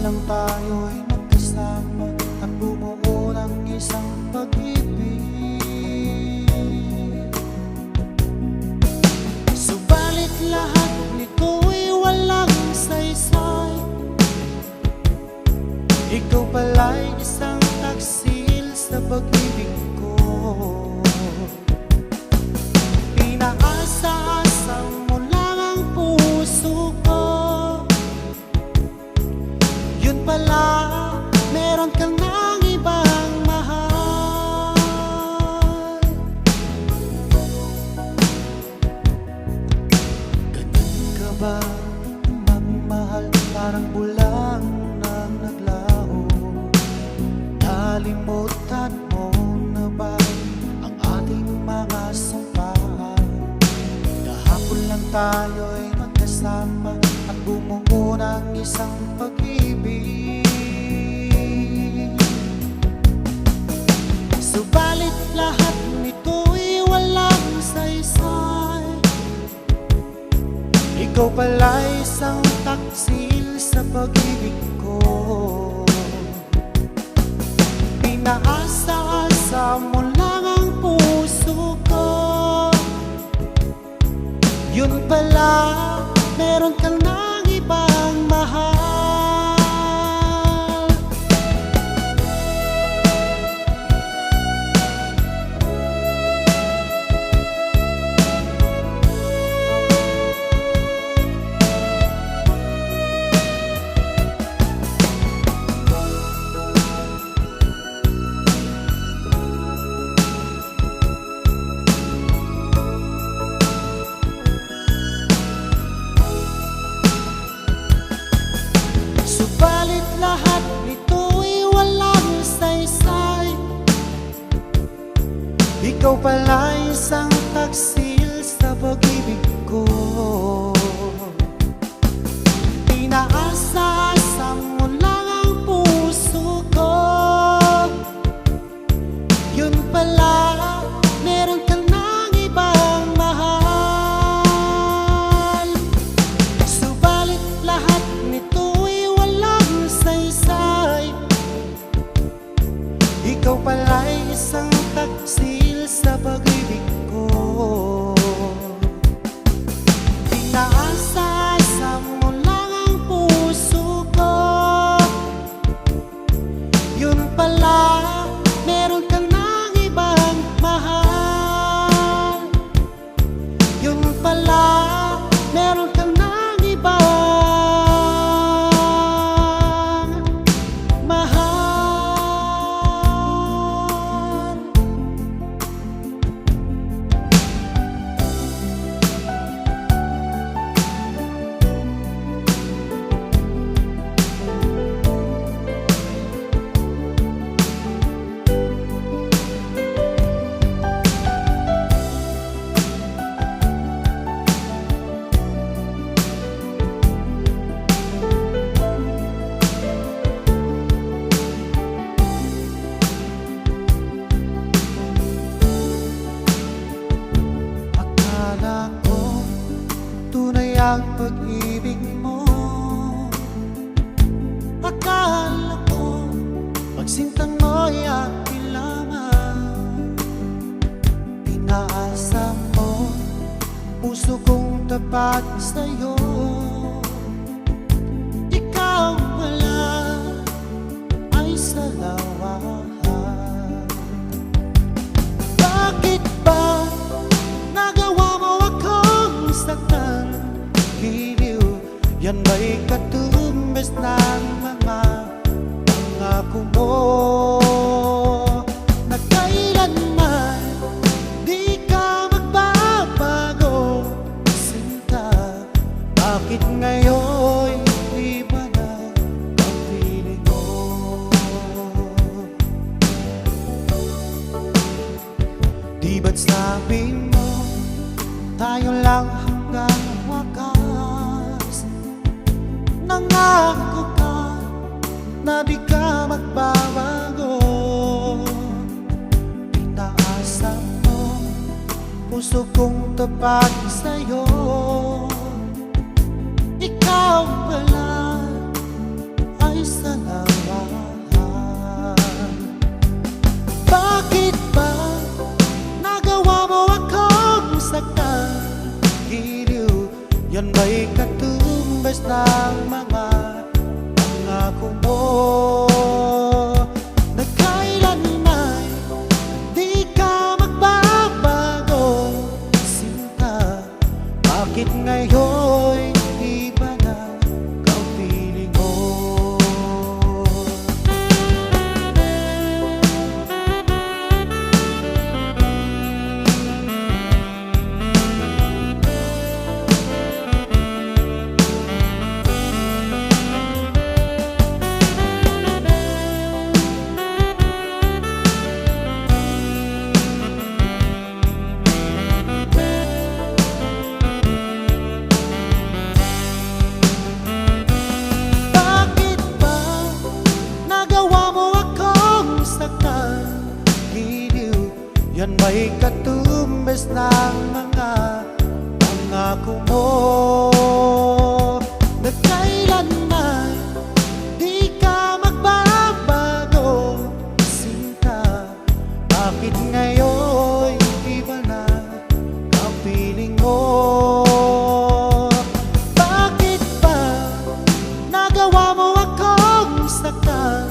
lang tayo'y magkasama at bumuo ng isang pag-ibig. Subalit lahat nito'y walang saysay. Ikaw pala'y isang taksil sa pag-ibig ko. Pinaasa-asa mo lang ang puso ko. Yun pala, meron ka ng ibang mahal. Ganun ka ba magmahal? Parang bulang nang naglaho. Nalimutan mo na ba ang ating mga sumpaan? Kahapon lang tayo'y magkasama at bumuo ng isang pag-ibig. Subalit lahat nito'y walang saysay. Ikaw pala'y isang taksil sa pag-ibig ko. Pinaasa-asa mo lang ang puso ko. Yun pala, meron kang ng ibang mahal. Subalit lahat nito'y walang saysay. Ikaw pala'y isang taksil sa pag-ibig ko. Pinaasa-asa mo lang ang puso ko. Yun pala, meron kang ng ibang mahal. Subalit lahat nito'y walang saysay. Ikaw pala'y isang taksil sa pag-ibig ko. Pinaasa-asa mo lang ang puso ko. Yun pala, meron kang ng ibang mahal. Yun pala, meron kang ng ibang mahal. Akala ko tunay ang pag-ibig mo. Akala ko pagsintang mo'y akin lamang. Pinaasa mo puso kong tapat sa'yo. Ikaw pala ay salawahan. Bakit ba nagawa mo akong saktan? Giliw, yan ba'y katumbas ng mga pangako mo? Na kailanman di ka magbabago, sinta. Bakit ngayon iba na ang piling mo? Di ba't sabi mo tayo lang hanggang wakas? Nangako ka na di ka magbabago. Pinaasa mo puso kong tapat sa'yo. Ikaw pala ay katumbas ng mga pangako mo na kailanman di ka magbabago. Sinta, bakit ngayon iba na ang piling mo? Bakit ba nagawa mo akong saktan? Giliw, yan ba'y katumbas ng mga pangako mo na kailanman di ka magbabago? Sinta, bakit ngayon iba na ang piling mo? Bakit ba nagawa mo akong saktan?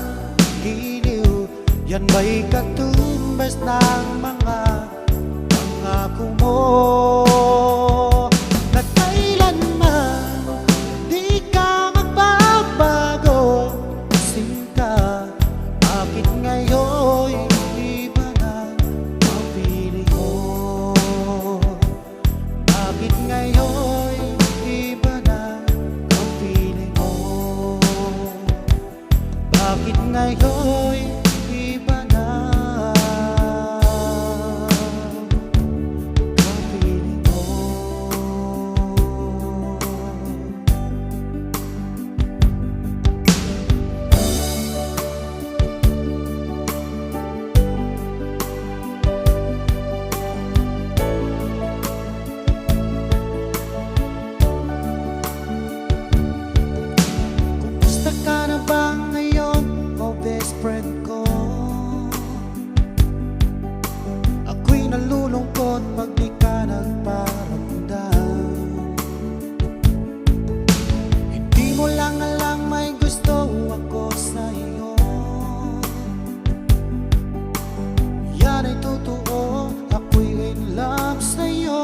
Giliw, yan ba'y katumbas ng mga pangako mo na kailanman di ka magbabago? Sinta, bakit ngayon iba na ang piling mo? Bakit ngayon iba na ang piling mo? Bakit ngayon iba na ang piling mo? Kumusta ka na ba ngayon, o best friend ko? Ako'y nalulungkot pag di ka nagparamdam. Hindi mo lang alam may gusto ako sa iyo. Yan ay totoo, ako'y in love sa iyo.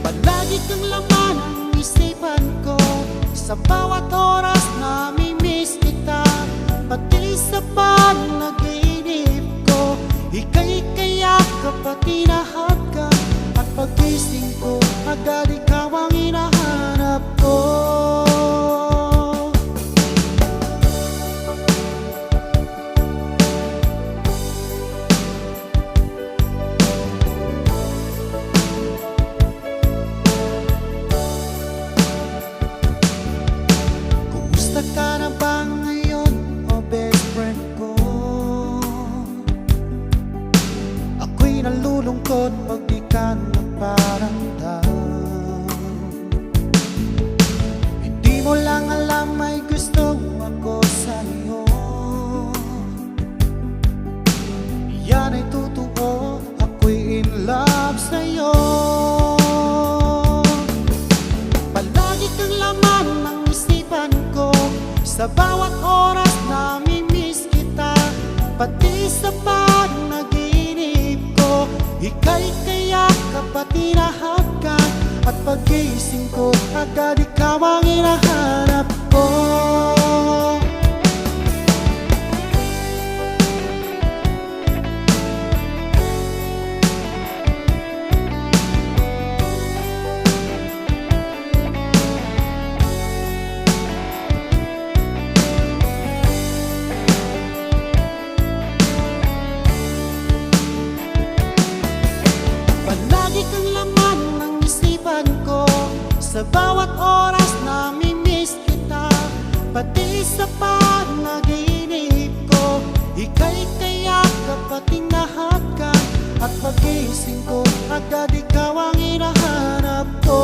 Palagi kang laman ang isipan ko, sa bawat oras nami-miss kita. Pati sa panaginip ko, ika'y kayakap at hinahat ka. At pagising ko, agad ikaw ang hinahanap ko. Kumusta ka na ba ngayon, o best friend ko? Ako'y nalulungkot pag di ka nagparamdam. Hindi mo lang alam may gusto ako sa iyo. Yan ay totoo, ako'y in love sa iyo. Palagi kang laman ng isipan ko, sa bawat oras nami-miss kita. Pati sa panaginip ko, ika'y kayakap at hinahat ka. At pagising ko, agad ikaw ang hinahanap ko. Palagi kang laman ng isipan ko, sa bawat oras nami-miss kita. Pati sa panaginip ko, ika'y kayakap at hinahat ka. At pagising ko, agad ikaw ang hinahanap ko.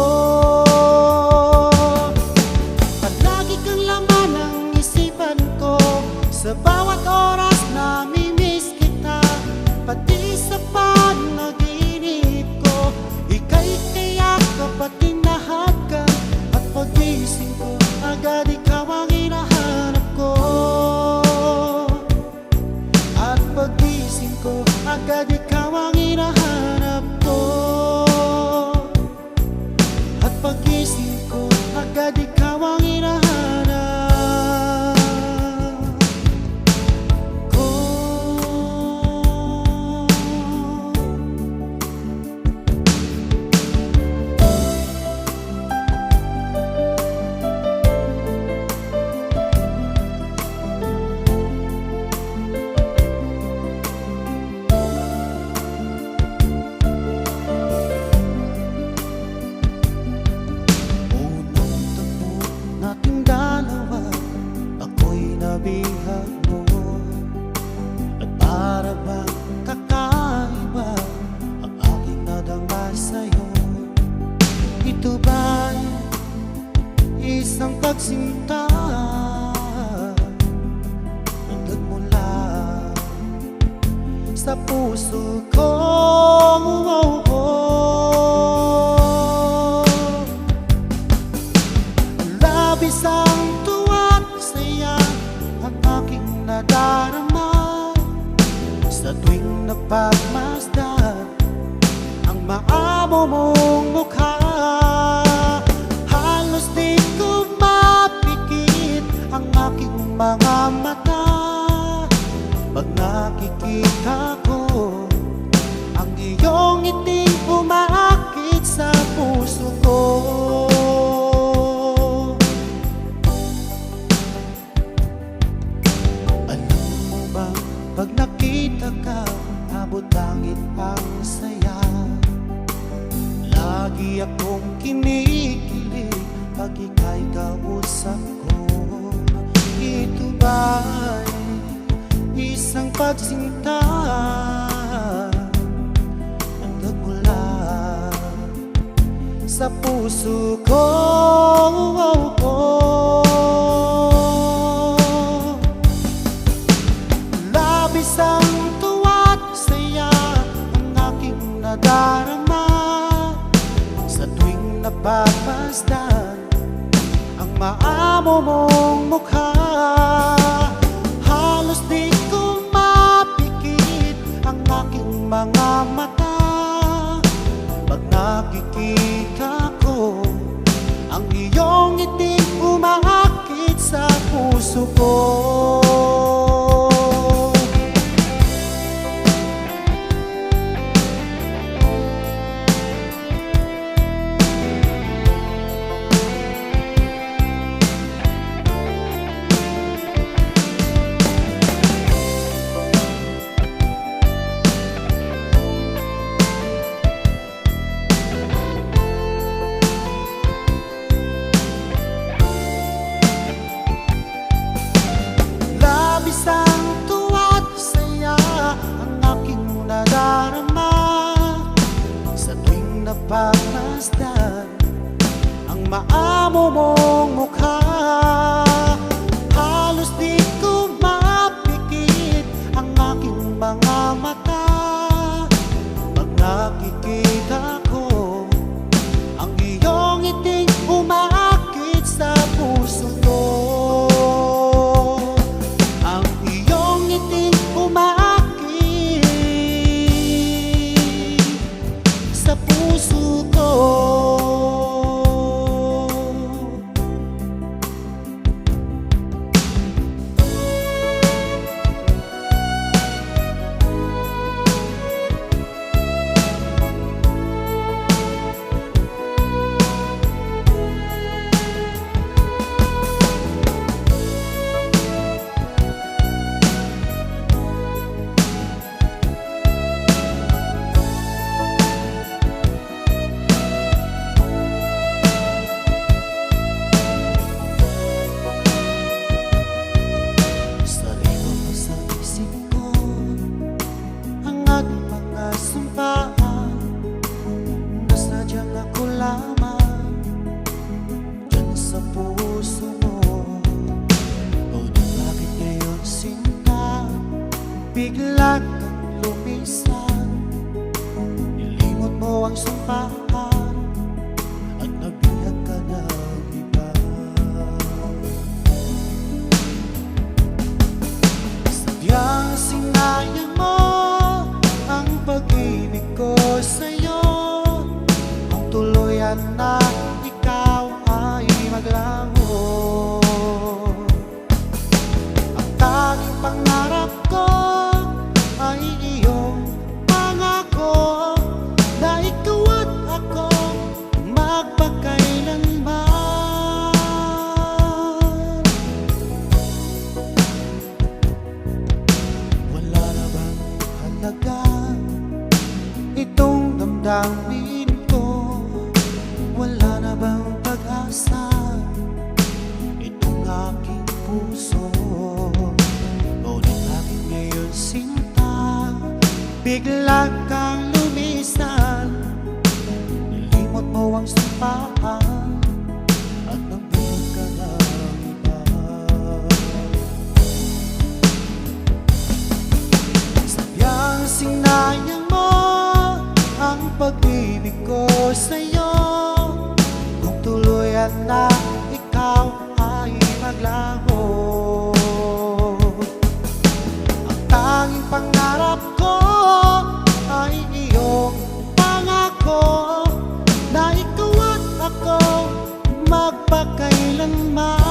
Palagi kang laman ng isipan ko, sa bawat oras nami-miss kita. Pati sa panaginip ko, ika'y kayakap at hinahanap pagising ko, agad ikaw ang hinahanap ko. Unang tagpo nating dalawa, ako'y nabihag mo. At para bang kakaiba ang aking nadama sa'yo. Ito ba'y isang pagsinta na nagmula sa puso ko? Labis ang tuwa't saya ang aking nadarama sa tuwing napagmasdan ang maamo mong mukha. Halos di ko mapikit ang aking mga mata pag nakikita ko ang iyong ngiting umaakit sa puso ko. Pag nakita ka, abot langit ang saya. Lagi akong kinikilig pag ika'y kausap ko. Ito ba'y isang pagsinta ang nagmula sa puso ko? Labis ang tuwa't saya ang aking nadarama sa tuwing napapasdan ang maamo mong mukha. Halos di ko mapikit ang aking mga mata pag nakikita ko ang iyong ngiting umaakit sa puso ko. Labis ang tuwa't saya ang aking nadarama sa tuwing napagmasdan ang maamo mong mukha. Halos di ko mapikit ang aking mga mata pag nakikita ko ang iyong ngiting umaakit sa puso ko. Sa puso ko. magpakailanman. Wala na bang halaga itong damdamin ko? Wala na bang pag-asa itong aking puso? Ngunit akin ngayon sinta, bigla kang lumisan. Nilimot mo ang sumpaan at nagbuhat ka ng iba. Sadyang sinayang mo ang pag-ibig ko sa'yo. Kung tuluyan na ikaw ay maglaho, ang tanging pangarap ko ay iyong pangako na ikaw at ako magpakailanman.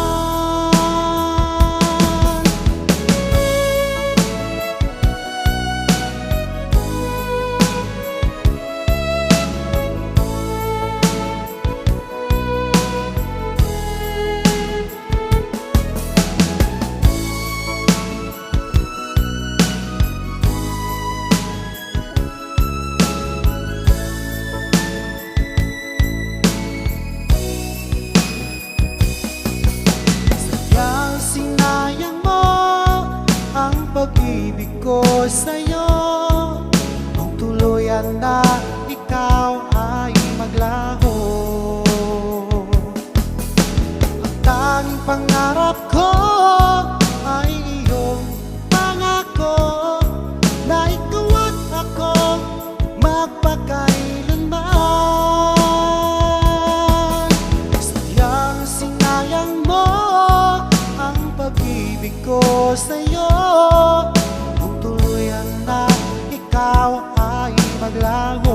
Sinayang mo ang pag-ibig ko sa'yo. Kung tuluyan na ikaw ay maglaho, ang tanging pangarap ko ay iyong pangako na ikaw at ako magpakailanman. Sadyang sinayang mo ang pag-ibig ko sa'yo. Kung tuluyan na ikaw ay maglaho,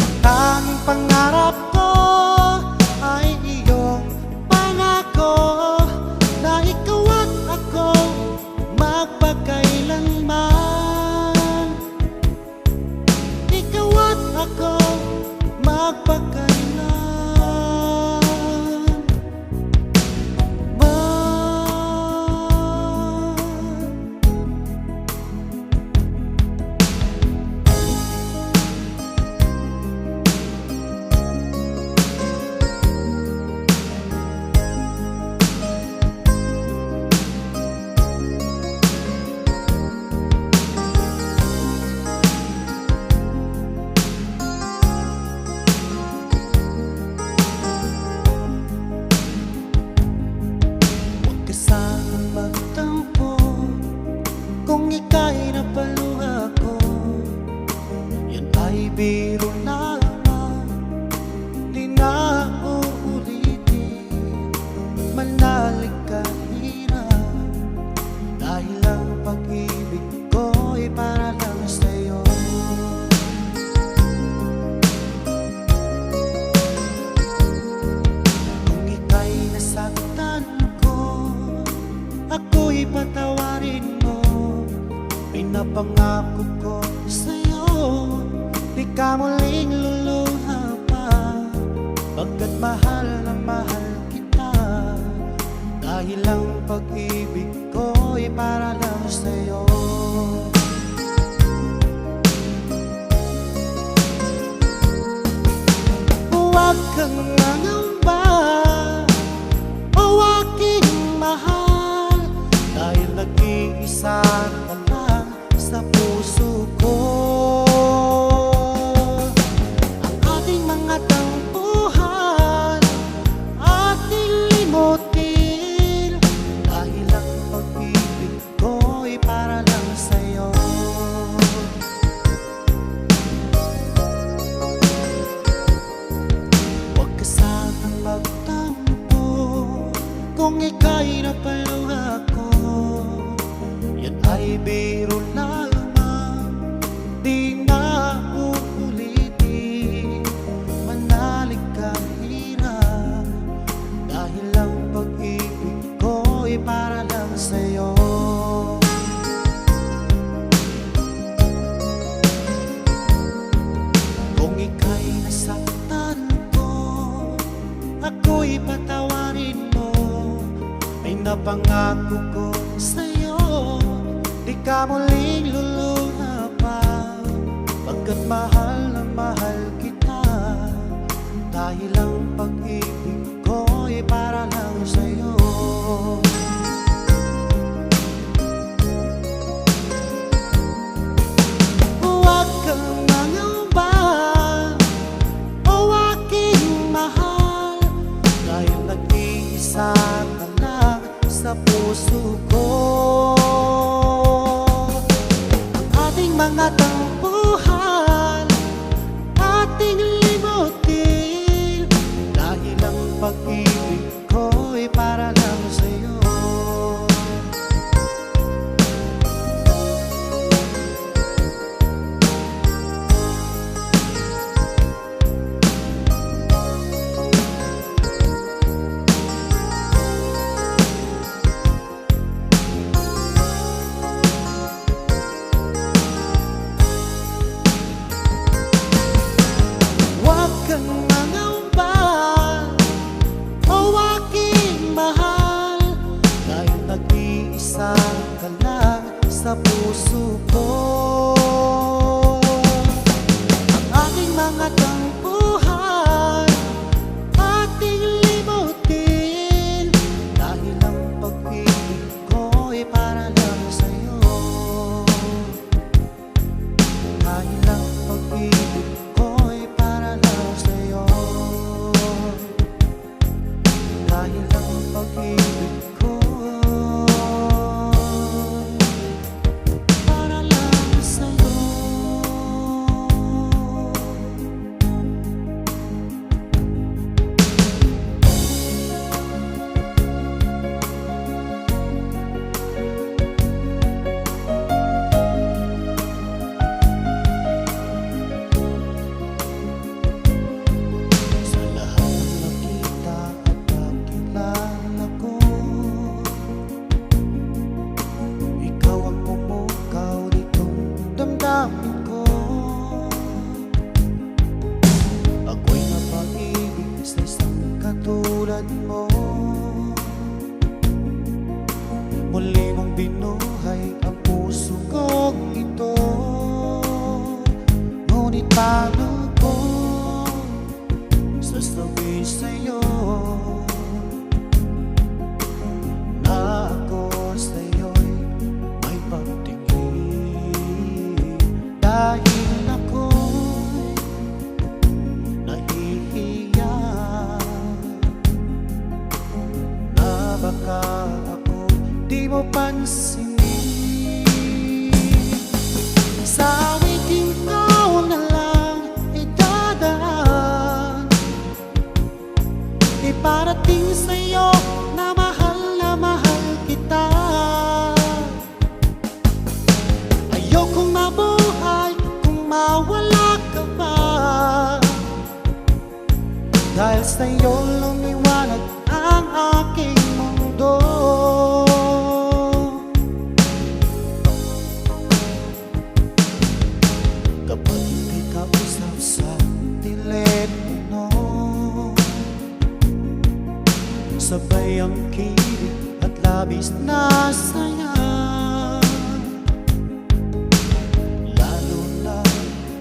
ang tanging pangarap ko ay iyong pangako na ikaw at ako magpakailanman. Ikaw at ako magpakailanman. Sanang magtampo kung ika'y napaluha ko. Yan ay biro lamang, di na uulitin. Manalig ka hirap, dahil ang pag-ibig ko'y para lang sa'yo. Kung ika'y nasaktan ko, ako'y patawarin mo. Pinapangako ko sa'yo, di ka muling luluha pa. Pagkat mahal na mahal kita, dahil ang pag-ibig ko'y para lang sa'yo. Huwag kang mangamba, o aking mahal, dahil nag-iisa ka lang sa puso ko. Ang ating mga tampuhan ating limutin, dahil ang pag-ibig ko'y para lang sa'yo. Huwag ka sana'y nasaktan ko, ako'y patawarin mo. Ay napangako ko sa'yo, di ka muling luluha pa. Pagkat mahal na mahal kita, dahil ang pag-ibig ko'y para lang sa'yo. Huwag kang mangamba, o aking mahal, dahil nag-iisa ka lang sa puso ko. Ang ating mga tampuhan, ating limutin, dahil ang pag-ibig ko'y para lang sa'yo. Huwag kang mangamba, o aking mahal, dahil nag-iisa ka lang sa puso ko. Ang ating mga tampuhan, ating limutin, dahil ang pag-ibig ko'y para lang sa'yo. Dahil ang pag-ibig ko'y para lang sa'yo. Dahil ang pag-ibig ko'y para lang sa'yo. Sa lahat ng nakita at nakilala ko, ikaw ang pumukaw nitong damdamin ko. Ako'y napag-ibig sa isang katulad mo. Muli mong binuhay ang puso kong ito. Ngunit paano ko sasabihin sa'yo na ako sa'yo'y may pagtingin, dahil ako'y nahihiya na baka ako di mo pansinin. Sa awiting ko na lang idadaan, iparating sa'yo na mahal kita. Ayokong mabuhay kung mawala ka pa, dahil sa'yo lumiwanag ang aking mundo. Kapag hindi ka usap sa telepono, sabay ang kilig at labis na saya. Lalo na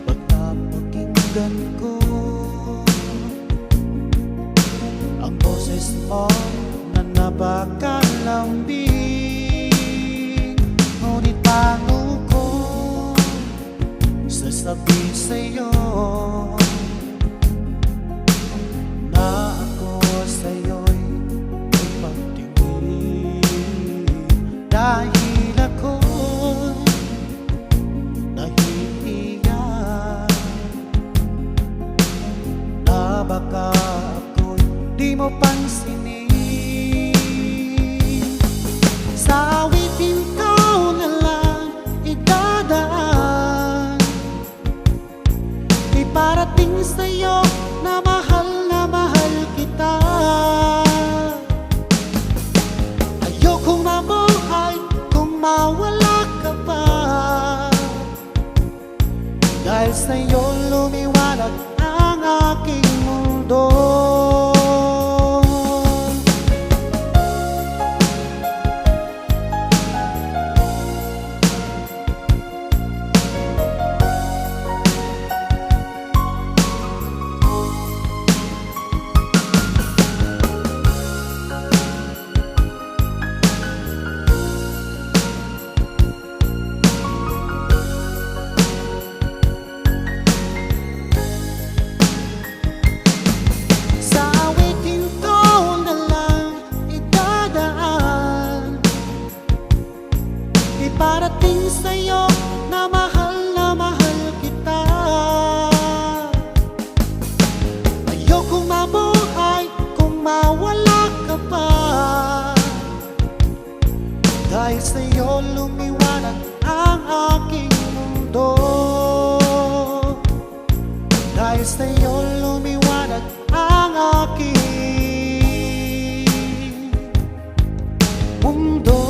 pag napakinggan ko ang boses mo na napakalambing. Ngunit paano ko sasabihin sa'yo na ako sa'yo'y may pagtingin, dahil ako'y nahihiya na baka ako'y di mo pansinin. Sa awitin ko na lang idadaan, iparating sa'yo na mahal kita. Ayokong mabuhay kung mawala ka pa, dahil sa'yo lumiwanag ang mundo. Sa awitin ko na lang idadaan, iparating sa'yo na mahal kita. Ayokong mabuhay kung mawala ka pa, dahil sa'yo lumiwanag ang aking mundo. Dahil sa'yo lumiwanag ang aking mundo.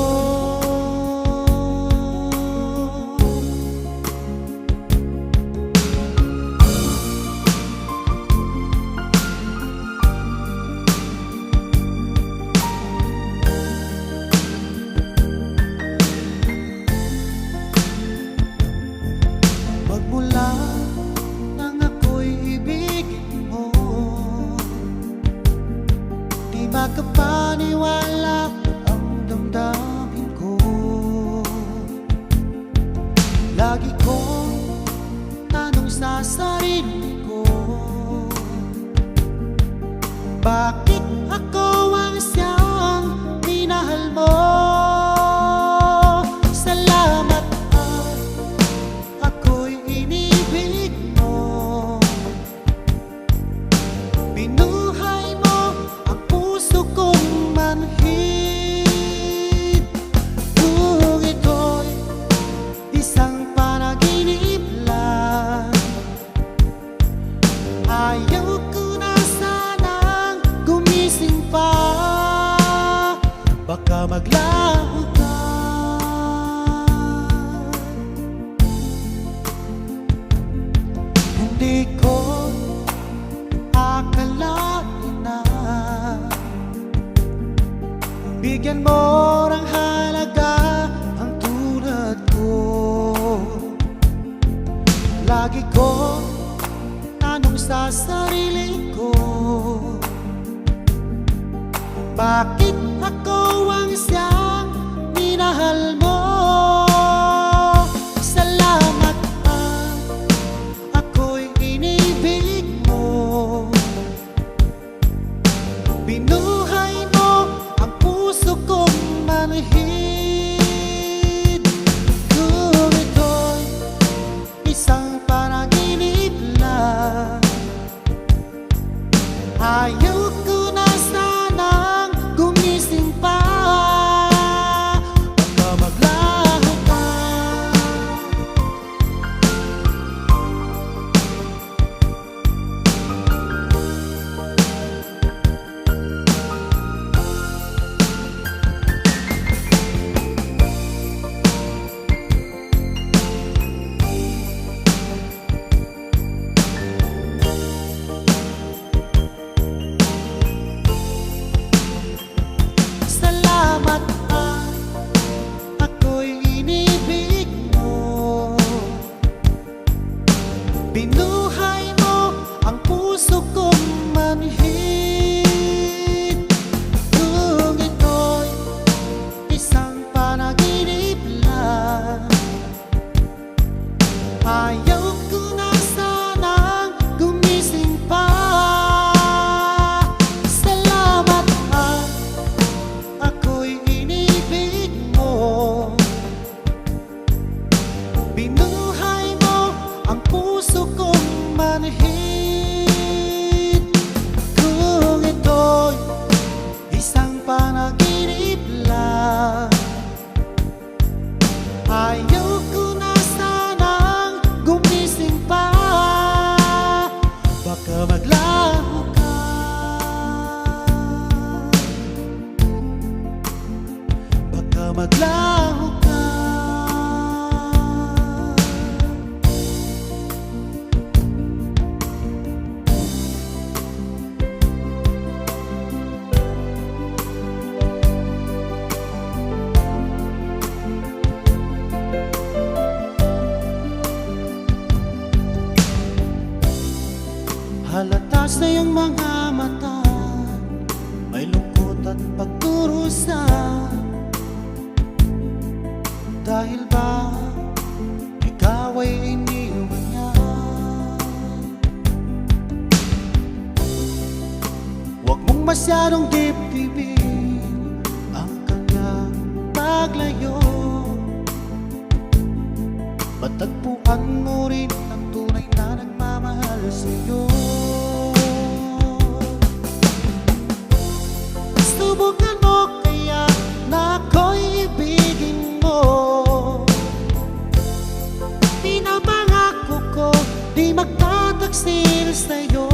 Magmula nang ako'y ibigin mo, di makapaniwala ang damdamin ko. Lagi kong tanong sa sarili ko, bakit ako ang siyang minahal mo? Salamat at ako'y inibig mo. Binuhay mo ang puso kong manhid. Kung ito'y isang panaginip lang, ayaw ko na sanang gumising pa. Baka maglaho ka. Hindi ko akalain na bigyan mo ng halaga ang tulad ko. Lagi ko tanong sa sarili ko, bakit ako ang siyang minahal mo? Salamat at ako'y inibig mo. Binuhay mo ang puso kong manhid. Kung ito'y isang panaginip lang, ayaw ko na sanang gumising pa. Baka maglaho ka. Halata sa iyong mga mata, may lungkot at pagdurusa. Dahil ba ikaw ay iniwan niya? Huwag mong masyadong dibdibin ang kanyang paglayo. Matagpuan mo rin ang tunay na nagmamahal sa'yo. Subukan mo kaya na ako'y ibigin mo. Pinapangako ko di magtataksil sa'yo,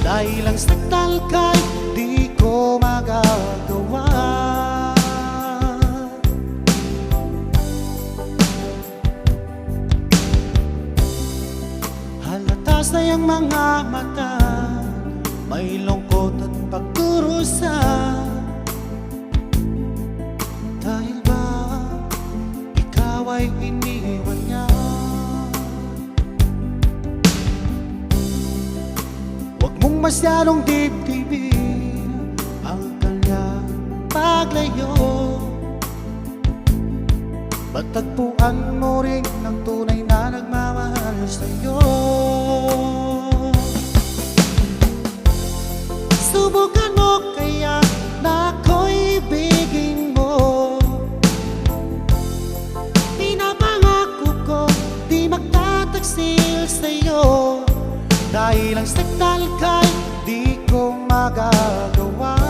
dahil ang saktal ka'y di ko magagawa. Halata sa iyong mga mata, may lungkot at pagdurusa. Dahil ba ikaw ay iniwan niya? Huwag mong masyadong dibdibin ang kanyang paglayo. Matagpuan mo rin ang tunay na nagmamahal sa'yo. Subukan mo kaya na ako'y ibigin mo. Pinapangako ko di magtataksil sa'yo, dahil ang saktal ka'y di ko magagawa.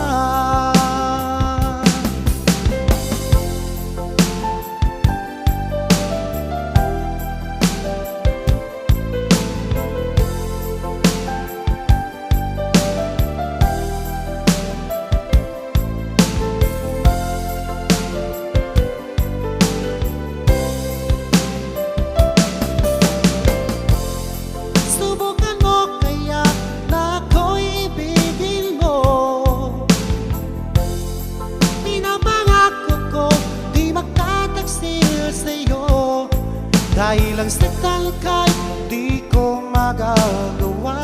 Dahil ang saktal ka'y di ko magagawa.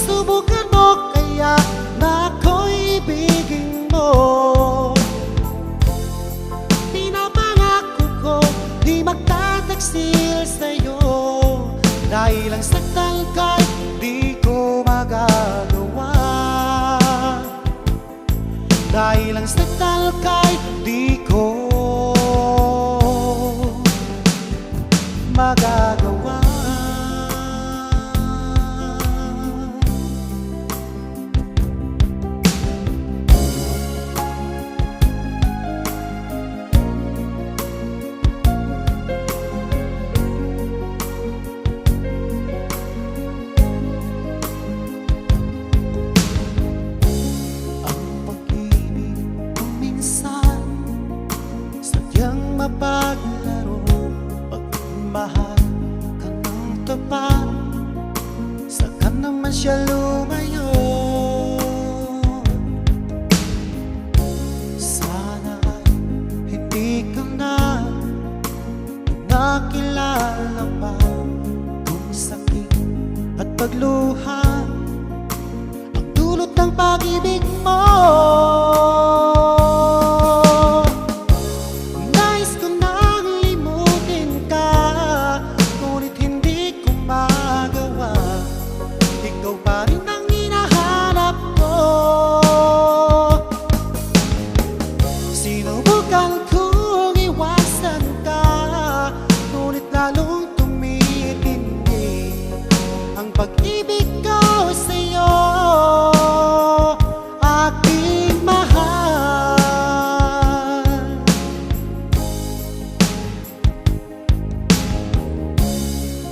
Subukan mo kaya na ako'y ibigin mo. Pinapangako ko di magtataksil sa'yo, dahil ang saktal ka'y di ko magagawa. Dahil ang saktal ka'y di ko magagawa. Mapaglaro, pagmahal ka ng tapat, saka naman siya lumayo. Sana ay hindi ka na nakilala pa kung sakit at pagluha ang dulot ng pag-ibig mo. Sinubukan kong iwasan ka, ngunit lalong tumitindi ang pag-ibig ko sa'yo, aking mahal.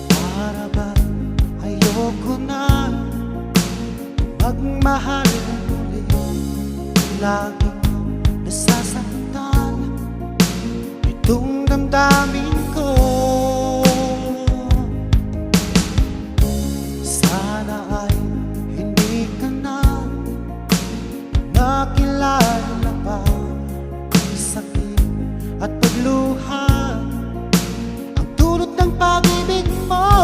Para ba ayoko na magmahal ulit? Lagi nasasaktan itong damdamin ko. Sana ay hindi ka na nakilala pa ang sakit at pagluha ang dulot ng pag-ibig mo.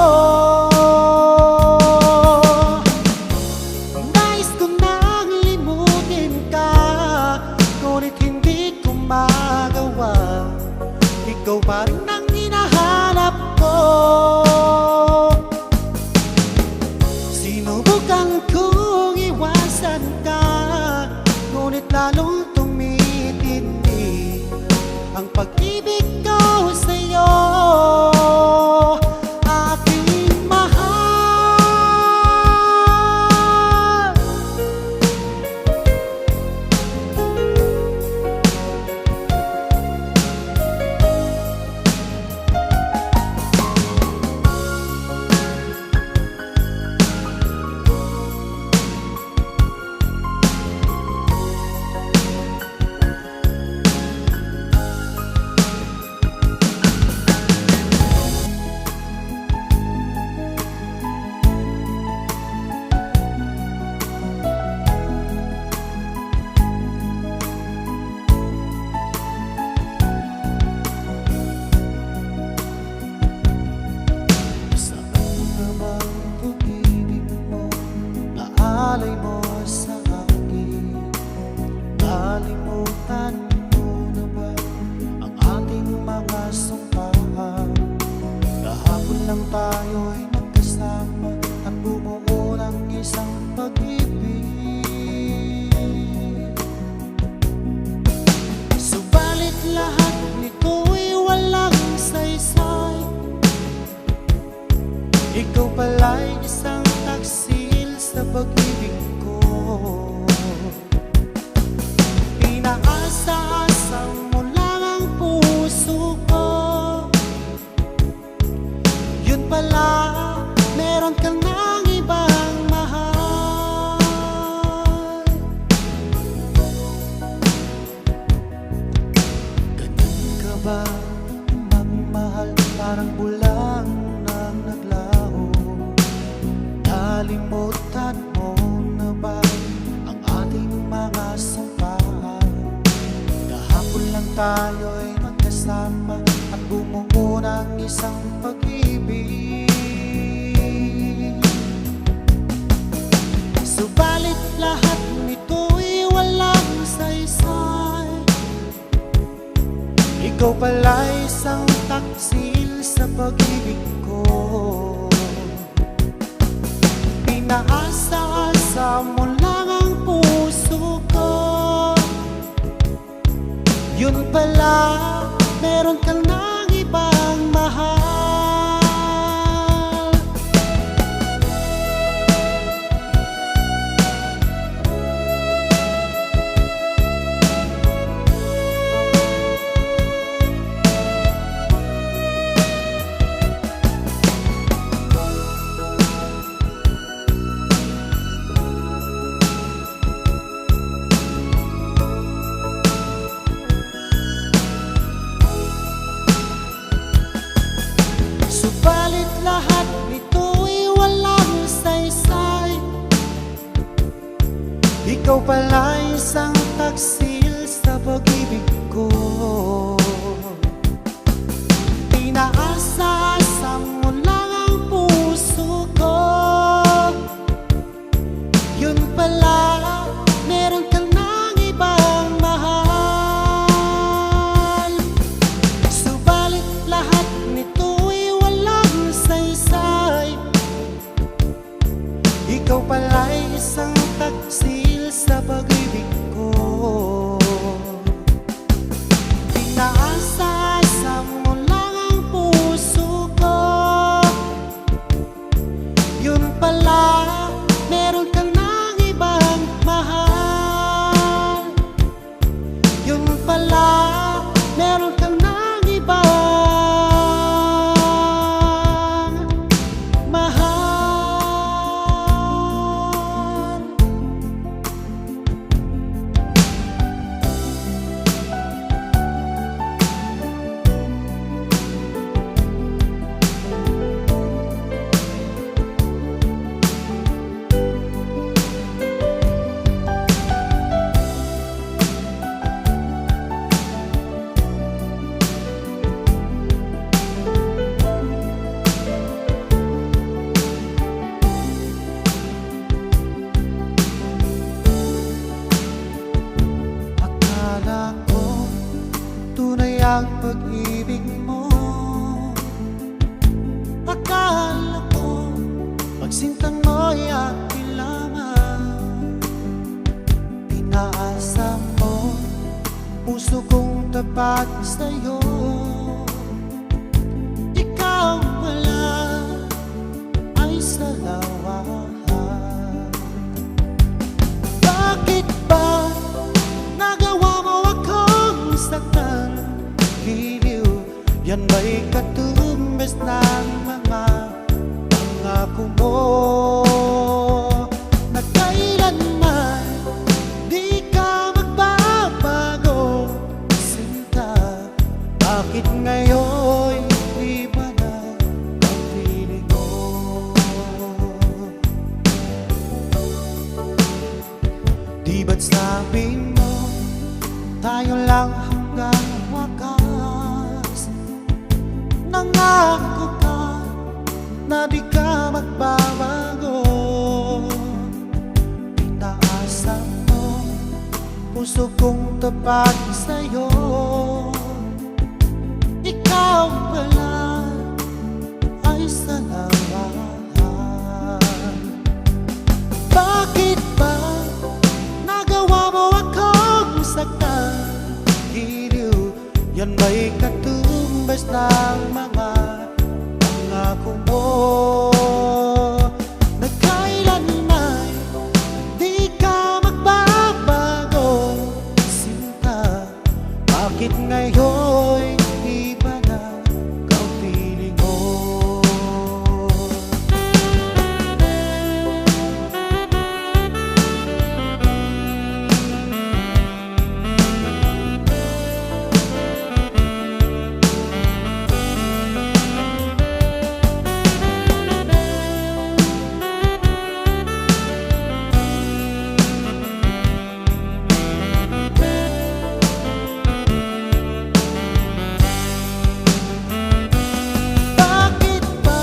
magkasama at bumuo ng isang pag-ibig. Subalit lahat nito'y walang saysay. Ikaw pala'y isang taksil sa pag-ibig ko. Inaasa-asa mo lang ang puso ko. Yun pala, meron kang nang ibang mahal. Ganun ka ba magmahal? Parang bulang nang naglaho. Nalimutan mo na ba ang ating mga sampahan? Kahapon lang tayo'y magkasama at bumuo ng isang pag-ibig. Subalit lahat nito'y walang saysay. Ikaw pala'y isang taksil sa pag-ibig ko. Pinaasa-asa mo lang ang puso ko. Yun pala, meron kang nang ibang mahal. Subalit lahat nito'y walang saysay. Ikaw pala'y isang taksil sa pag-ibig ko. Pinaasa-asa mo lang ang puso ko. Yun pala, meron kang nang ibang mahal. Subalit lahat nito'y walang saysay. Ikaw pala'y isang taksil sa pag-ibig ko. Pinaasa-asa mo lang ang puso ko. Yun pala, meron kang nang ibang mahal. Yun pala, meron kang nang ibang mahal. Akala ko tunay ang pag-ibig mo. Akala ko pagsintang mo'y akin lamang. Pinaasa mo puso kong tapat sa'yo. Ikaw pala ay salawahan. Bakit ba nagawa mo akong saktan? Giliw, yan ba'y katumbas ng mga pangako mo? Na kailanman di ka magbabago, sinta. Bakit ngayon iba na ang piling mo? Di ba't sabi mo tayo lang hanggang wakas? Nangako ka na di ka magbabago. Pinaasa mo puso kong tapat sa'yo. Ikaw pala ay salawahan. ng mga pangako mo na kailanman di ka magbabago, sinta. Bakit ngayon iba na ang piling mo? Bakit ba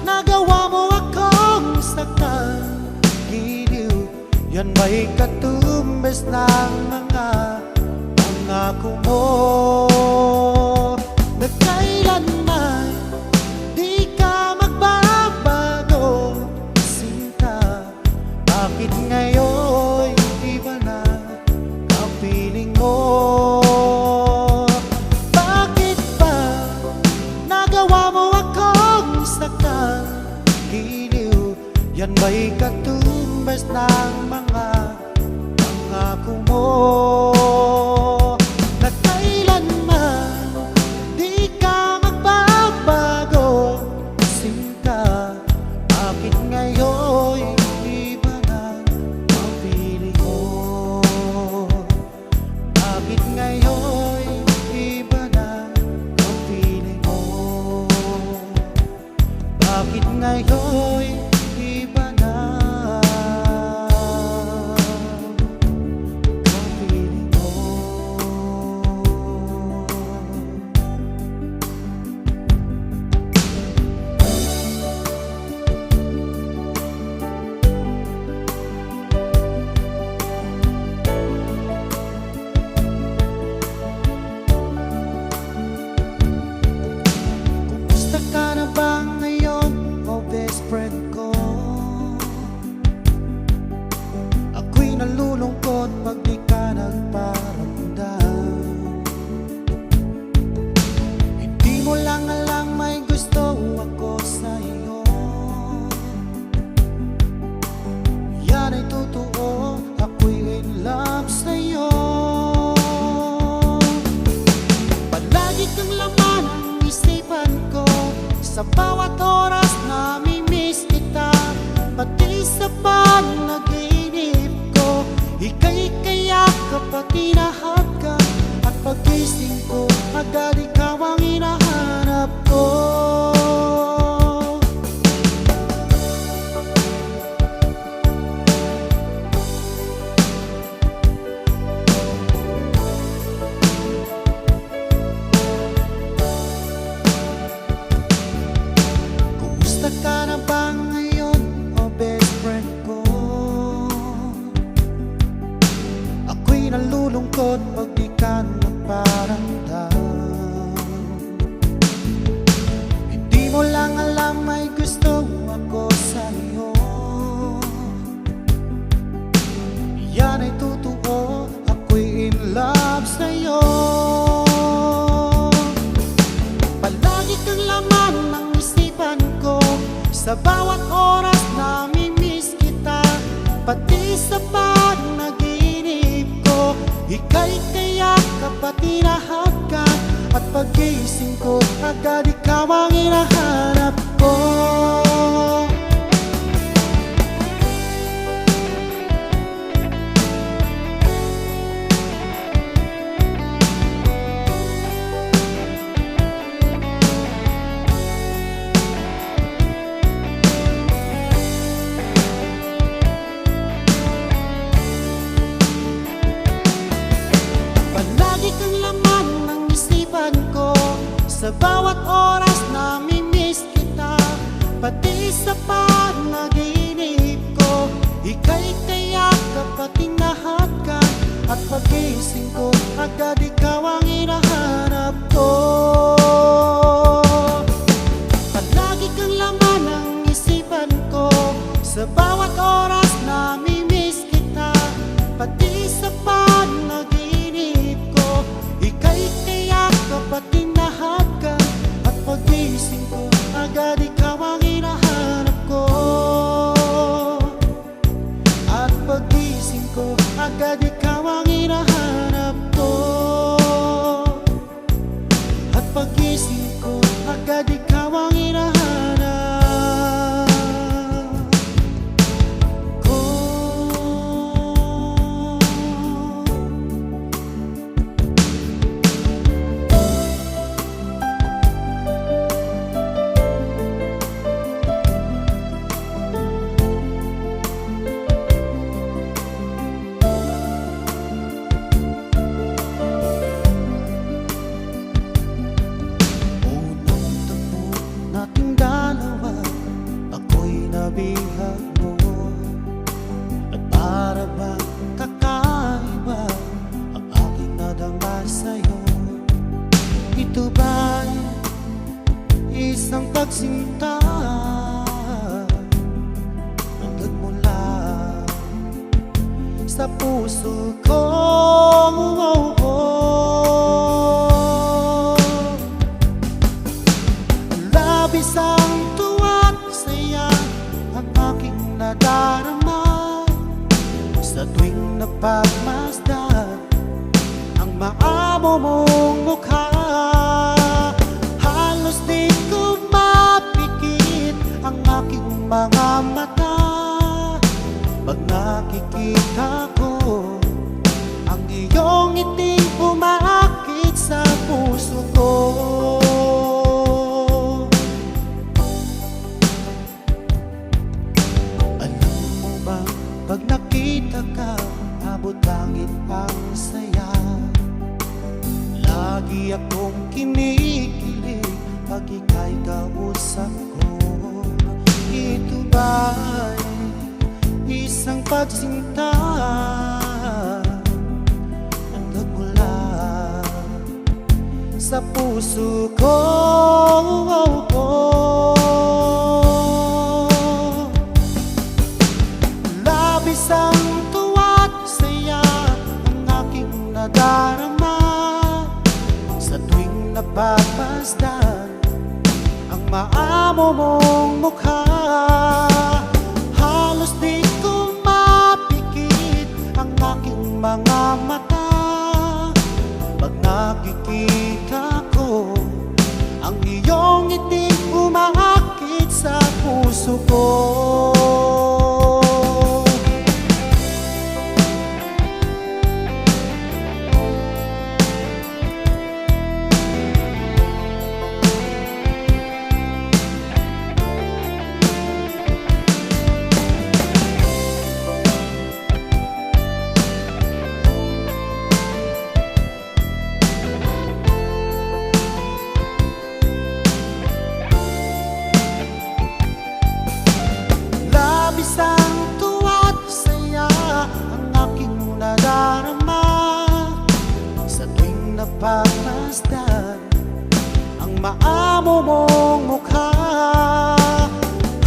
nagawa mo akong saktan? Giliw, yan ba'y katumbas ng mga pangako mo na kailanman di ka magbabago, sinta. Bakit ngayon iba na ang piling mo? Bakit ba nagawa mo akong saktan? Giliw, yan ba'y katumbas ng mga pangako mo na kailanman di ka magbabago, sinta. Bakit ngayon iba na ang piling mo? Bakit ngayon iba na ang piling mo? Bakit ngayon iba na ang piling mo? Kumusta ka na ba ngayon, o best friend ko? Ako'y nalulungkot pag di ka nagparamdam. Hindi mo lang alam may gusto ako sa iyo. Yan ay totoo, ako'y in love sa iyo. Palagi kang laman ng isipan ko, sa bawat oras nami-miss kita. Pati sa panaginip ko, ika'y kayakap at hinahagkan. At pagising ko, agad ikaw ang hinahanap ko. Kumusta ka na ba ngayon, o best friend ko? Ako'y nalulungkot pag di ka nagparamdam. Hindi mo lang alam may gusto ako sa iyo. Yan ay totoo, ako'y in love sa iyo. Palagi kang laman ng isipan ko, sa bawat oras nami-miss kita. Pati sa panaginip ko, ika'y kayakap at hinahagkan. At pagising ko, agad ikaw ang hinahanap ko. Palagi kang laman ng isipan ko, sa bawat oras nami-miss kita. Pati sa panaginip ko, ika'y kayakap at hinahagkan. At pagising ko, agad ikaw ang hinahanap ko. Palagi kang laman ng isipan ko, sa bawat oras nami-miss kita. Pati sa panaginip ko, ika'y kayakap at hinahagkan. kabihag mo. At para bang kakaiba ang aking nadama sa'yo. Ito ba'y isang pagsinta ang nagmula sa puso ko? Labis ang tuwa't saya ang aking nadarama sa tuwing napagmasdan ang maamo mong mukha. Halos di ko mapikit ang aking mga mata pag nakikita ko ang iyong ngiting umaakit sa puso ko. Pag nakita ka, abot langit ang saya. Lagi akong kinikilig pag ika'y kausap ko. Ito ba'y isang pagsinta ang nagmula sa puso ko? Isang tuwa't saya ang aking nadarama sa tuwing napapasdan ang maamo mong mukha. Halos di ko mapikit ang aking mga mata pag nakikita ko ang iyong ngiting umaakit sa puso ko. Isang tuwa't saya ang aking nadarama sa tuwing napagmasdan ang maamo mong mukha.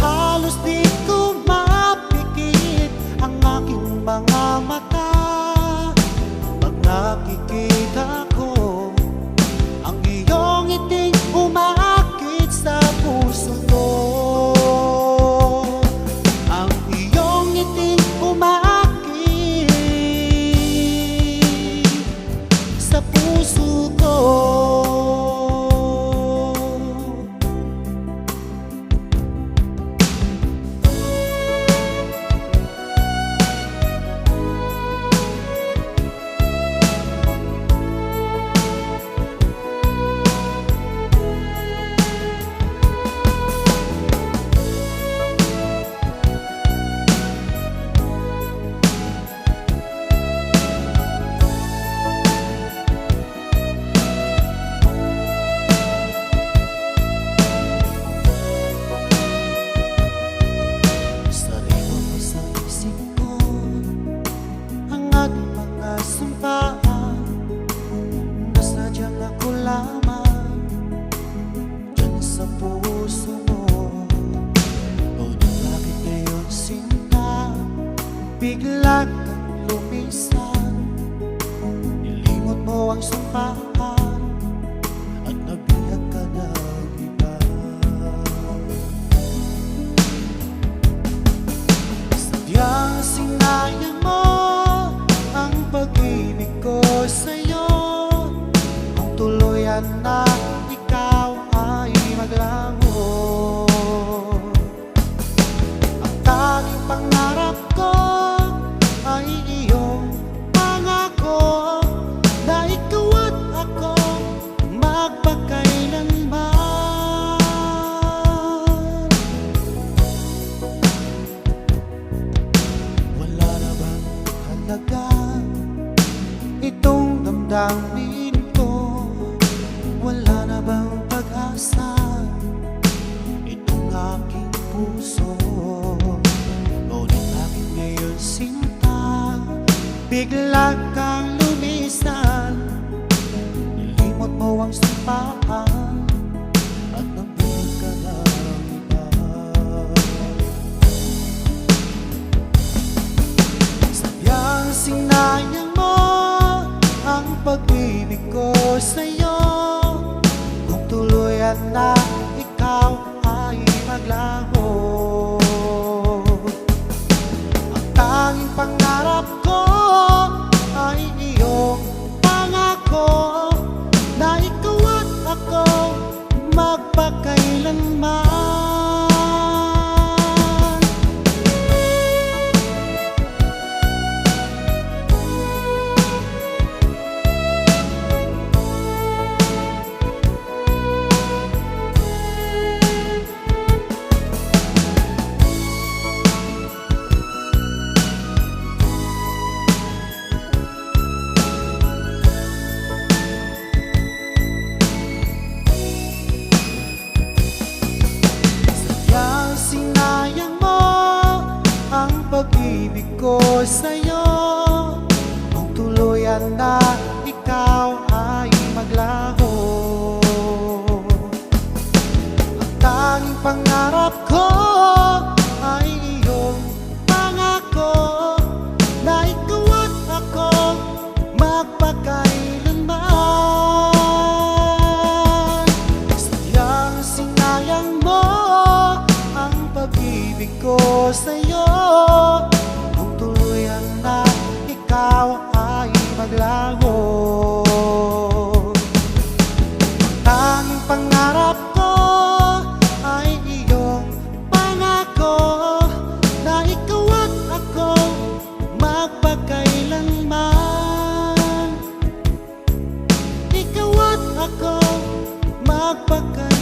Halos di ko mapikit ang aking mga mata pag nakikita ko ang iyong ngiting umaakit sa puso ko. Nasadyang ako lamang dyan sa puso mo. O di bakit ngayon sinta bigla kang lumisan? Nilimot mo ang sumpaan at nabihag ka ng iba. Sadyang sinayang mo ang pag-ibig ko sa'yo, kung tuluyan na ikaw ay maglaho. Ang tanging pangarap ko ay iyong pangako na ikaw at ako magpakailanman. Wala na bang halaga itong damdamin ko? Wala na bang pag-asa itong aking puso? bigla kang lumisan, nilimot mo ang sipahan at nabig ka ng iba. Sadyang sinayang mo ang pag-ibig ko sa'yo, kung tuluyan na ikaw ay maglaho. Ang tanging pangarap ko ay iyong pangako, na ikaw at ako magpakailanman. Sinayang mo ang pag-ibig ko sa'yo, kung tuluyan na ikaw ay maglaho. Ang tanging pangarap ko ay iyong pangako, na ikaw at ako magpakailanman. Sadyang sinayang mo pag-ibig ko sa'yo, kung tuluyan na ikaw ay maglaho. Tanging pangarap ko ay iyong pangako, na ikaw at ako magpakailanman. Ikaw at ako magpakailanman.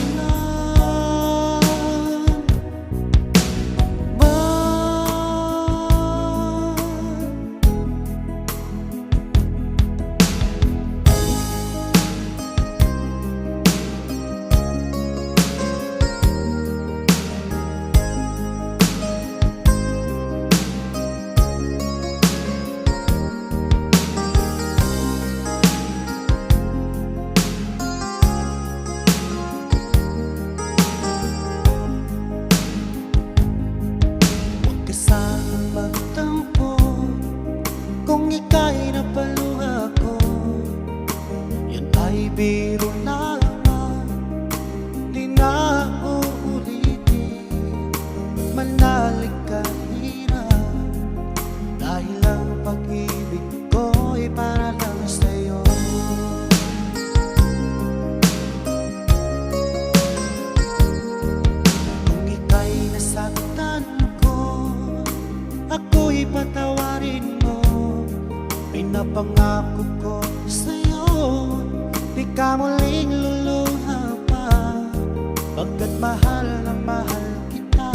Magtampo kung ika'y napaluha ko, yan ay biro lamang, di na uulitin. Manalig ka hirap, dahil ang pag-ibig ko ay para lang sa'yo. Kung ika'y nasaktan ko, ako'y patawarin mo. Pinapangako ko sa'yo, di ka muling luluha pa, pagkat mahal na mahal kita,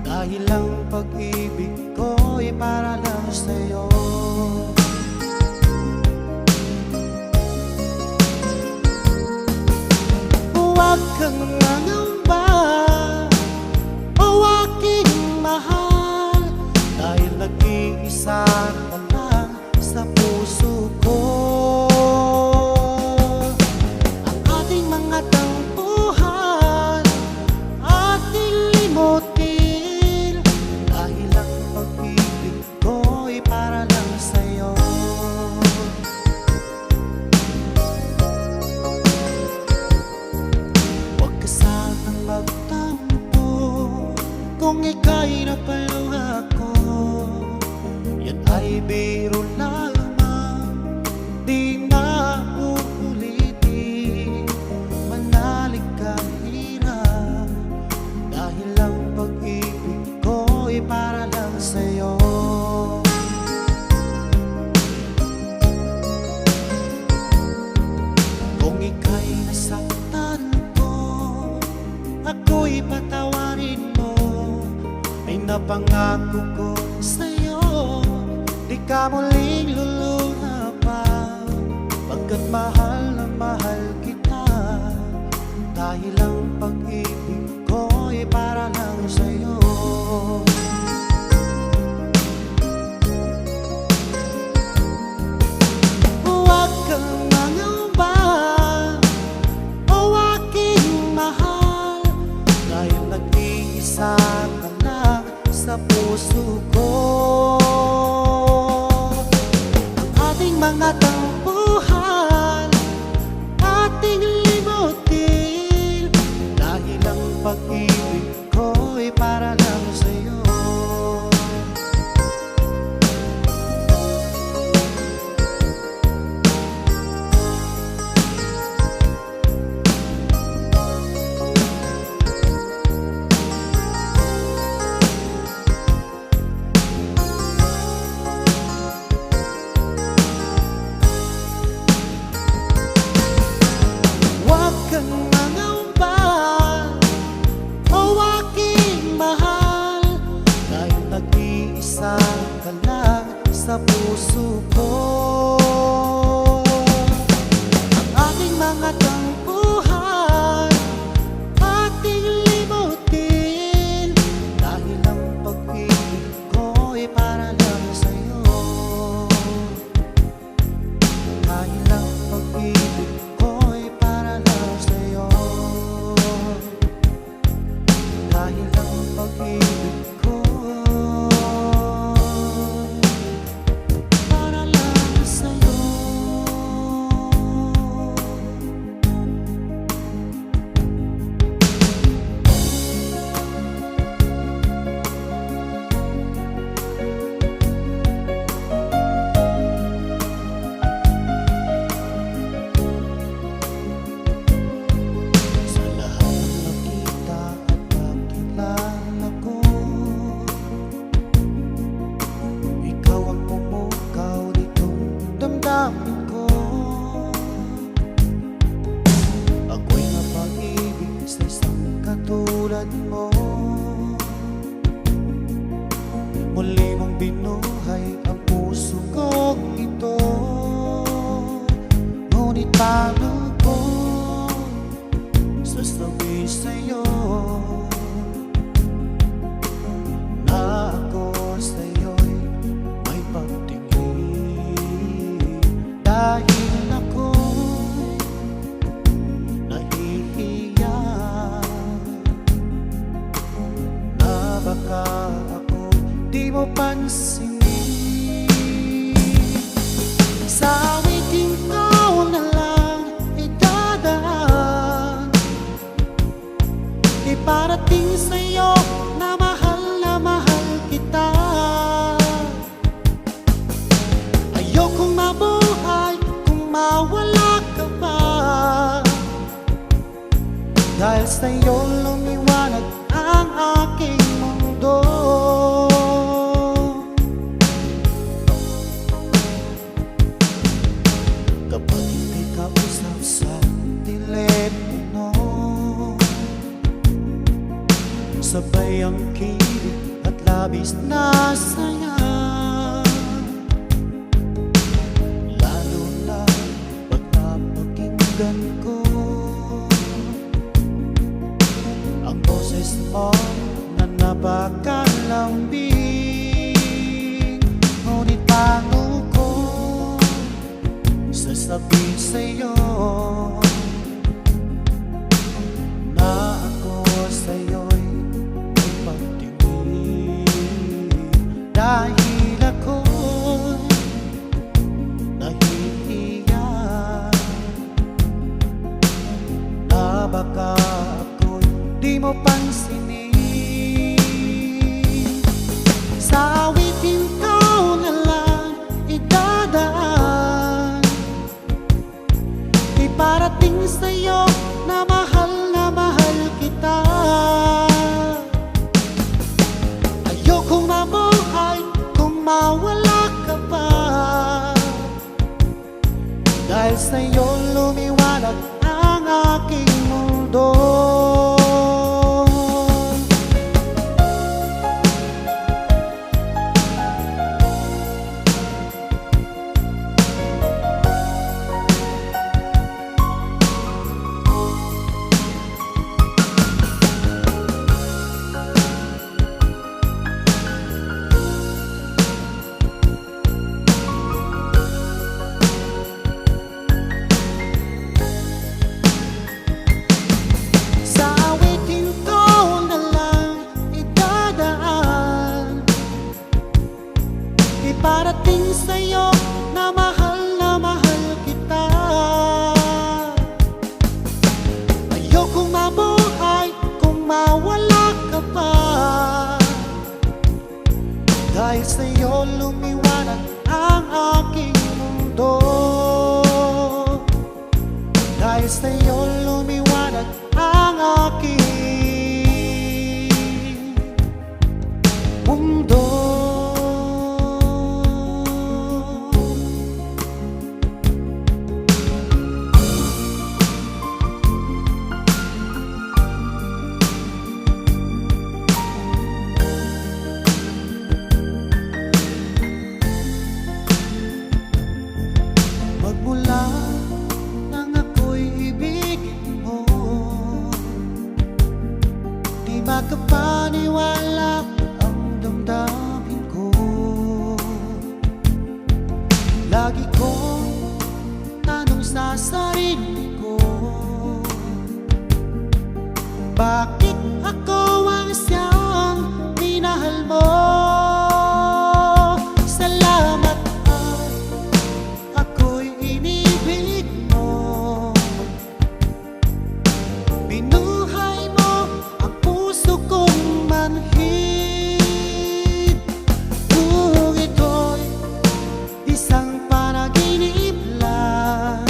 dahil ang pag-ibig ko'y para lang sa'yo. Huwag kang mangamba, o aking mahal, dahil nag-iisa ka lang sa puso ko. Ang ating mga tampuhan ating limutin, dahil ang pag-ibig ko'y para lang sa'yo. Huwag ka sanang magtampo kung ika'y napaluha ko, yan ay biro lamang, di na uulitin. Manalig ka hirap, dahil ang pag-ibig ko'y para lang sa'yo. Kung ika'y nasaktan ko, ako'y patawarin mo. Ay napangako ko sa'yo, di ka muling luluha pa, pagkat mahal na mahal kita, dahil ang pag-ibig ko'y para lang sa'yo. Nag-iisa ka lang sa puso ko. Ang ating mga tampuhan, ating limutin, dahil ang pag-ibig ko'y para lang sa'yo. Nag-iisa ka lang sa puso ko. Ang ating mga tampuhan, ating limutin, dahil ang pag-ibig ko'y para lang sa'yo. Dahil ang pag-ibig ko'y para lang sa'yo. Dahil ang pag-ibig katulad mo. Muli mong binuhay ang puso kong ito. Ngunit paano ko sasabihin sa'yo na ako sa'yo'y may pagtingin, dahil ako'y nahihiya. Baka ako di mo pansinin. Sa awitin ko na lang idadaan, iparating sa'yo na mahal kita. Ayokong mabuhay kung mawala ka pa, dahil sa'yo lumiwanag ang aking mundo. Kapag hindi ka usap sa telepono, sabay ang kilig at labis na saya. Lalo na pag napakinggan ko ang boses mo na napakalambing. Ngunit paano ko sasabihin sa'yo na ako sa'yo'y may pagtingin, dahil ako'y nahihiya na baka ako'y di mo pansinin. Sa awitin ko na lang idadaan, iparating sa'yo na mahal kita. Ayokong mabuhay kung mawala ka pa, dahil sa'yo lumiwanag ang aking mundo. Dahil sa'yo lumiwanag ang aking mundo. Dahil sa'yo lumiwanag ang aking mundo. Magmula nang ako'y ibigin mo, di makapaniwala ang damdamin ko. Lagi kong tanong sa sarili ko, bakit ako ang siyang minahal mo? Salamat at ako'y inibig mo. Binuhay mo ang puso kong manhid. Kung ito'y isang panaginip lang,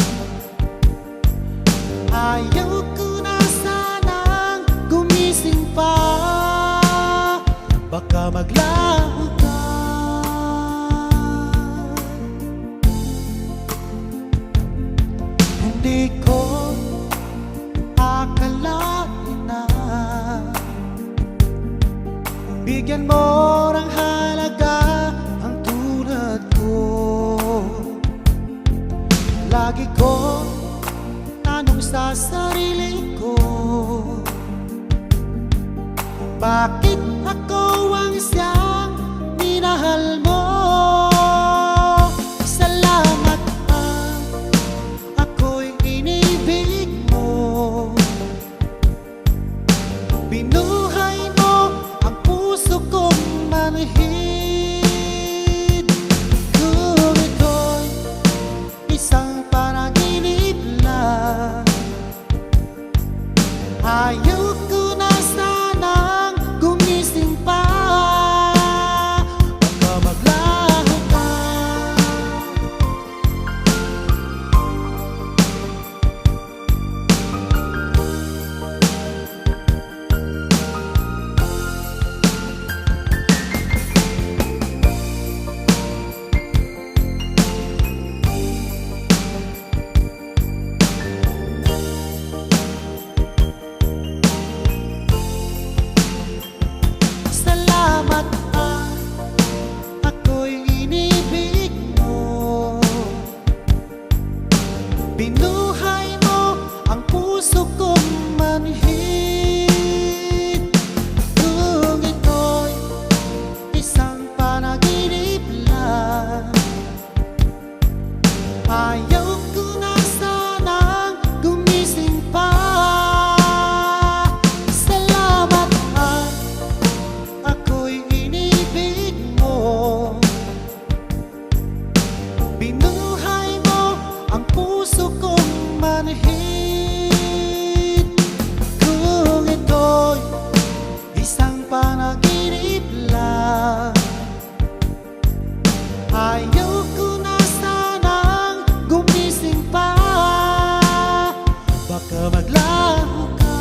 ayaw ko na sanang gumising pa. Baka maglaho ka. Hindi ko akalain na bigyan mo ng halaga ang tulad ko. Lagi ko tanong sa sarili ko, bakit ako ang siyang minahal mo? Salamat at ako'y inibig mo. Binuhay mo ang puso kong manhid. Kung ito'y isang panaginip lang, ayaw ko na sanang gumising pa. Baka maglaho ka. Salamat at ako'y inibig mo. Binuhay mo ang puso kong manhid. Kung ito'y isang panaginip lang, ayaw ko na sanang gumising pa. Salamat at ako'y inibig mo. Binuhay mo ang puso kong manhid. Kung ito'y isang panaginip lang, ayaw ko na sanang gumising pa. Baka maglaho ka.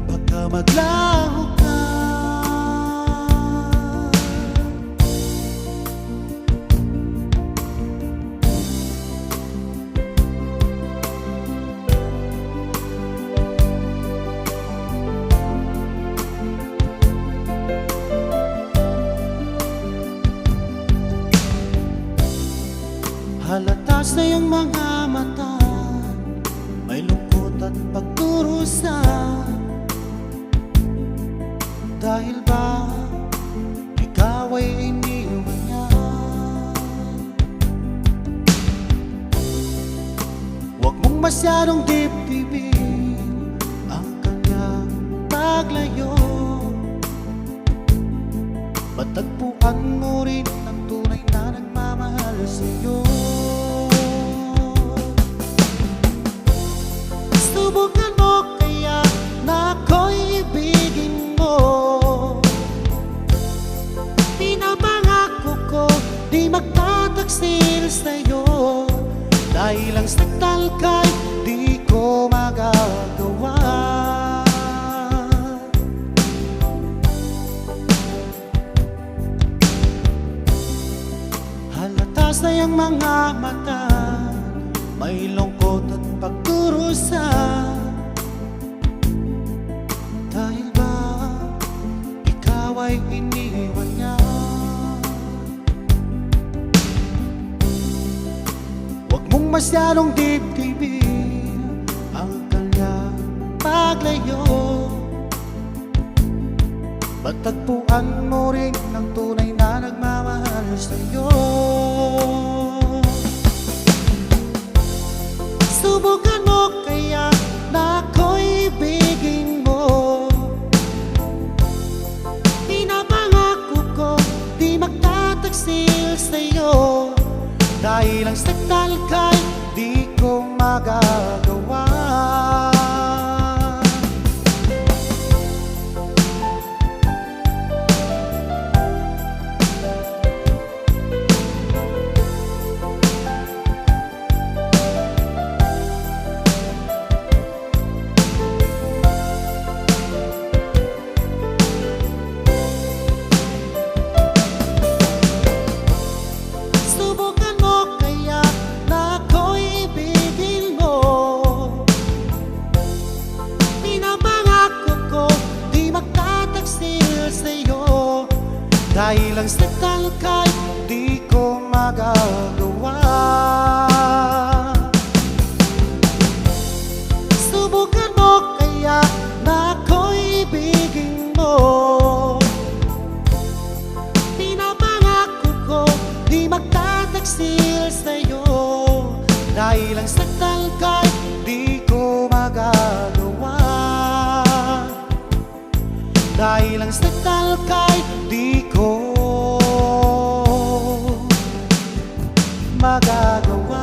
Baka maglaho ka. Halata sa iyong mga mata, may lungkot at pagdurusa. Dahil ba ikaw ay iniwan niya? Huwag mong masyadong dibdibin ang kanyang paglayo. Matagpuan mo rin ang tunay na nagmamahal sa'yo. Subukan mo kaya na ako'y ibigin mga mata, may lungkot at pagdurusa. Dahil ba ikaw ay iniwan niya? Huwag mong masyadong dibdibin ang kanyang paglayo. Matagpuan mo rin ang tunay na nagmamahal sa'yo. Subukan mo kaya na ako'y ibigin mo. Pinapangako ko di magtataksil sa'yo, dahil ang saktan ka'y di ko magagawa. Dahil ang saktan ka'y di ko magagawa. Subukan mo kaya na ako'y ibigin mo. Pinapangako ko di magtataksil sa'yo, dahil ang saktan ka'y di ko magagawa. Dahil ang saktan ka'y di ko magagawa.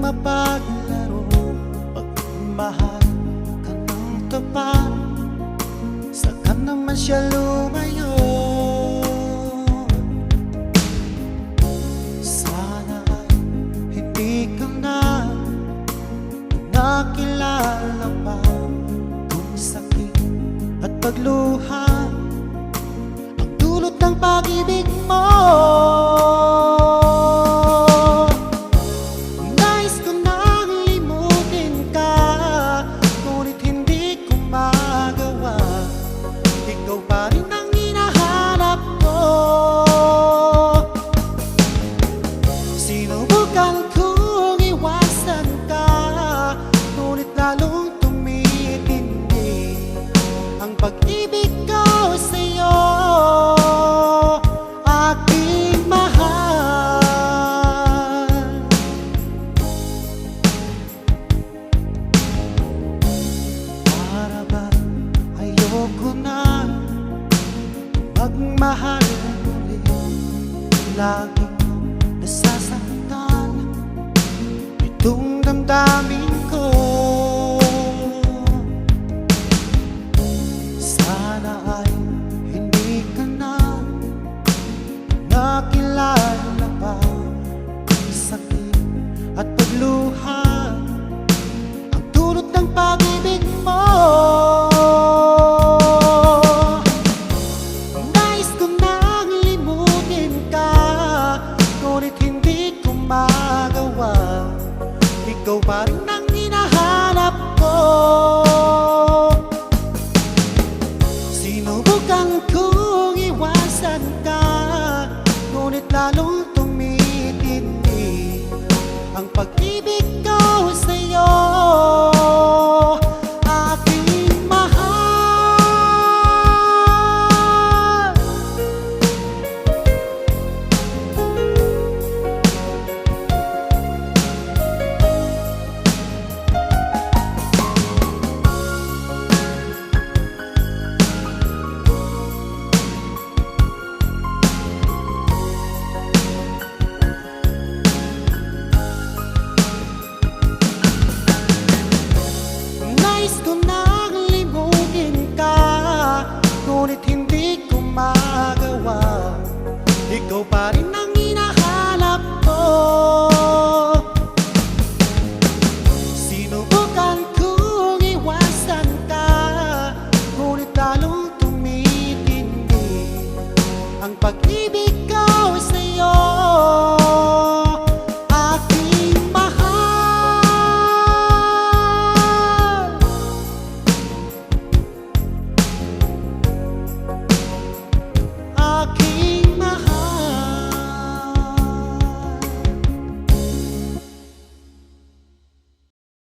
Mapaglaro, pagmahal ka ng tapat, saka naman siya lumayo. Sana ay hindi ka na nakilala pa kung sakit at pagluha ang dulot ng pag-ibig mo. Sinubukan kong iwasan ka, ngunit lalong tumitindi ang pag-ibig ko sa'yo, aking mahal. Para ba ayoko na magmahal ulit? Lagi nasasaktan itong damdamin